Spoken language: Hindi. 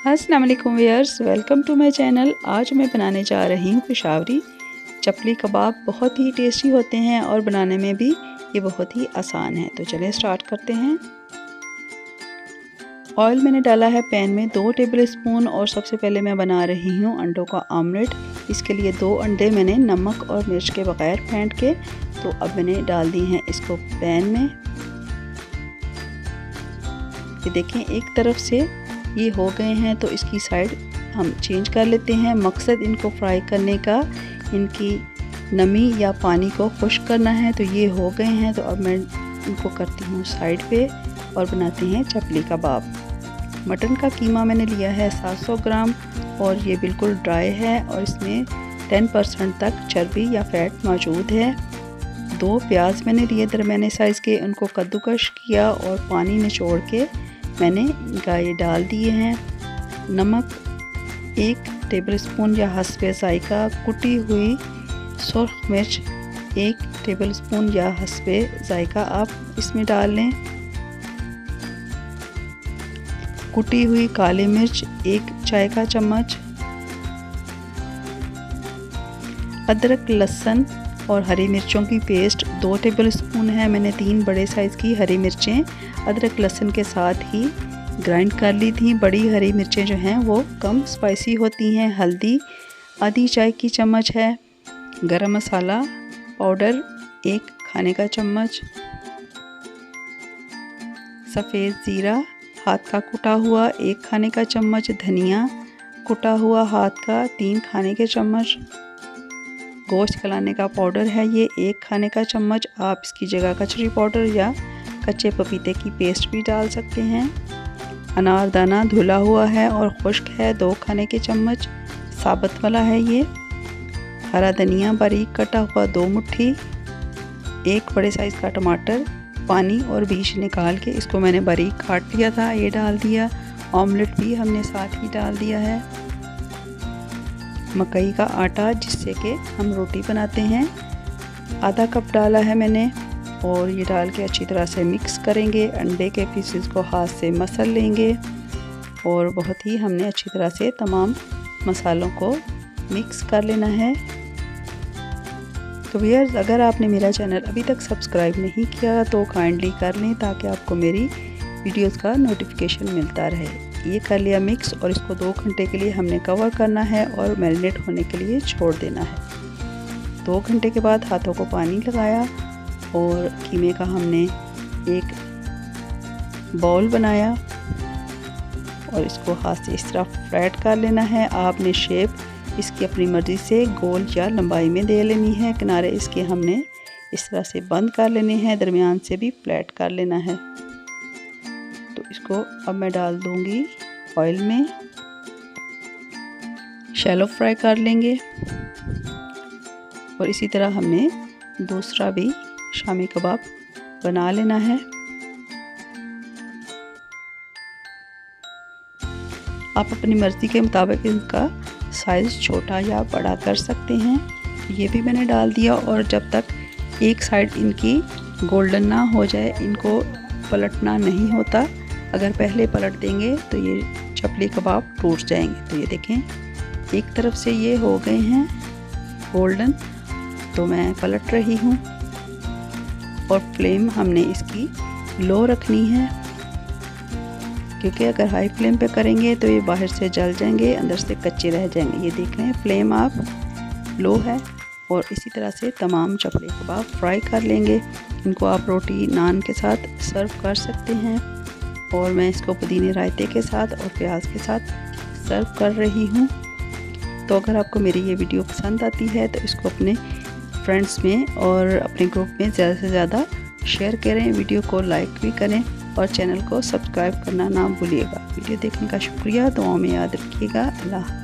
अस्सलाम वालेकुम viewers, welcome to my channel. आज मैं बनाने जा रही हूँ पेशावरी चपली कबाब। बहुत ही टेस्टी होते हैं और बनाने में भी ये बहुत ही आसान है। तो चलिए स्टार्ट करते हैं। ऑयल मैंने डाला है पैन में 2 टेबल स्पून और सबसे पहले मैं बना रही हूँ अंडों का ऑमलेट। इसके लिए 2 अंडे मैंने नमक और मिर्च के बगैर फेंट के तो अब मैंने डाल दी हैं इसको पैन में। ये देखें एक तरफ से ये हो गए हैं तो इसकी साइड हम चेंज कर लेते हैं। मकसद इनको फ्राई करने का इनकी नमी या पानी को खुश्क करना है। तो ये हो गए हैं तो अब मैं इनको करती हूँ साइड पे और बनाते हैं चपली कबाब। मटन का कीमा मैंने लिया है 700 ग्राम और ये बिल्कुल ड्राई है और इसमें 10% तक चर्बी या फैट मौजूद है। 2 प्याज मैंने लिए दरमियाने साइज़ के, उनको कद्दूकश किया और पानी निचोड़ के मैंने इनका ये डाल दिए हैं। नमक 1 टेबल स्पून या हस्बे ज़ायका, कुटी हुई सुर्ख मिर्च 1 टेबल स्पून या हस्बे ज़ायका आप इसमें डाल लें। कुटी हुई काली मिर्च 1 चाय का चम्मच। अदरक लहसुन और हरी मिर्चों की पेस्ट 2 टेबल स्पून है। मैंने 3 बड़े साइज़ की हरी मिर्चें अदरक लहसुन के साथ ही ग्राइंड कर ली थी। बड़ी हरी मिर्चें जो हैं वो कम स्पाइसी होती हैं। हल्दी आधी चाय की चम्मच है। गरम मसाला पाउडर 1 खाने का चम्मच। सफ़ेद ज़ीरा हाथ का कुटा हुआ 1 खाने का चम्मच। धनिया कुटा हुआ हाथ का 3 खाने के चम्मच। गोश्त खिलाने का पाउडर है ये 1 खाने का चम्मच। आप इसकी जगह कचरी पाउडर या कच्चे पपीते की पेस्ट भी डाल सकते हैं। अनारदाना धुला हुआ है और खुश्क है 2 खाने के चम्मच, साबुत वाला है ये। हरा धनिया बारीक कटा हुआ 2 मुट्ठी। 1 बड़े साइज़ का टमाटर पानी और बीज निकाल के इसको मैंने बारीक काट लिया था, ये डाल दिया। ऑमलेट भी हमने साथ ही डाल दिया है। मकई का आटा जिससे कि हम रोटी बनाते हैं आधा कप डाला है मैंने और ये डाल के अच्छी तरह से मिक्स करेंगे। अंडे के पीसेस को हाथ से मसल लेंगे और बहुत ही हमने अच्छी तरह से तमाम मसालों को मिक्स कर लेना है। तो व्यूअर्स, अगर आपने मेरा चैनल अभी तक सब्सक्राइब नहीं किया तो काइंडली कर लें ताकि आपको मेरी वीडियोस का नोटिफिकेशन मिलता रहे। ये कर लिया मिक्स और इसको 2 घंटे के लिए हमने कवर करना है और मैरिनेट होने के लिए छोड़ देना है। 2 घंटे के बाद हाथों को पानी लगाया और कीमे का हमने एक बाउल बनाया और इसको हाथ से इस तरह फ्लैट कर लेना है। आपने शेप इसकी अपनी मर्ज़ी से गोल या लंबाई में दे लेनी है। किनारे इसके हमने इस तरह से बंद कर लेने हैं, दरमियान से भी फ्लैट कर लेना है। तो इसको अब मैं डाल दूंगी ऑयल में, शैलो फ्राई कर लेंगे और इसी तरह हमने दूसरा भी शामी कबाब बना लेना है। आप अपनी मर्ज़ी के मुताबिक इनका साइज़ छोटा या बड़ा कर सकते हैं। ये भी मैंने डाल दिया और जब तक एक साइड इनकी गोल्डन ना हो जाए इनको पलटना नहीं होता। अगर पहले पलट देंगे तो ये चपली कबाब टूट जाएंगे। तो ये देखें एक तरफ से ये हो गए हैं गोल्डन, तो मैं पलट रही हूँ और फ्लेम हमने इसकी लो रखनी है क्योंकि अगर हाई फ्लेम पे करेंगे तो ये बाहर से जल जाएंगे, अंदर से कच्चे रह जाएंगे। ये देख रहे हैं फ्लेम आप लो है और इसी तरह से तमाम चपली कबाब फ्राई कर लेंगे। इनको आप रोटी नान के साथ सर्व कर सकते हैं और मैं इसको पुदीने रायते के साथ और प्याज के साथ सर्व कर रही हूँ। तो अगर आपको मेरी ये वीडियो पसंद आती है तो इसको अपने फ्रेंड्स में और अपने ग्रुप में ज़्यादा से ज़्यादा शेयर करें, वीडियो को लाइक भी करें और चैनल को सब्सक्राइब करना ना भूलिएगा। वीडियो देखने का शुक्रिया, दुआओं में याद रखिएगा। अल्लाह।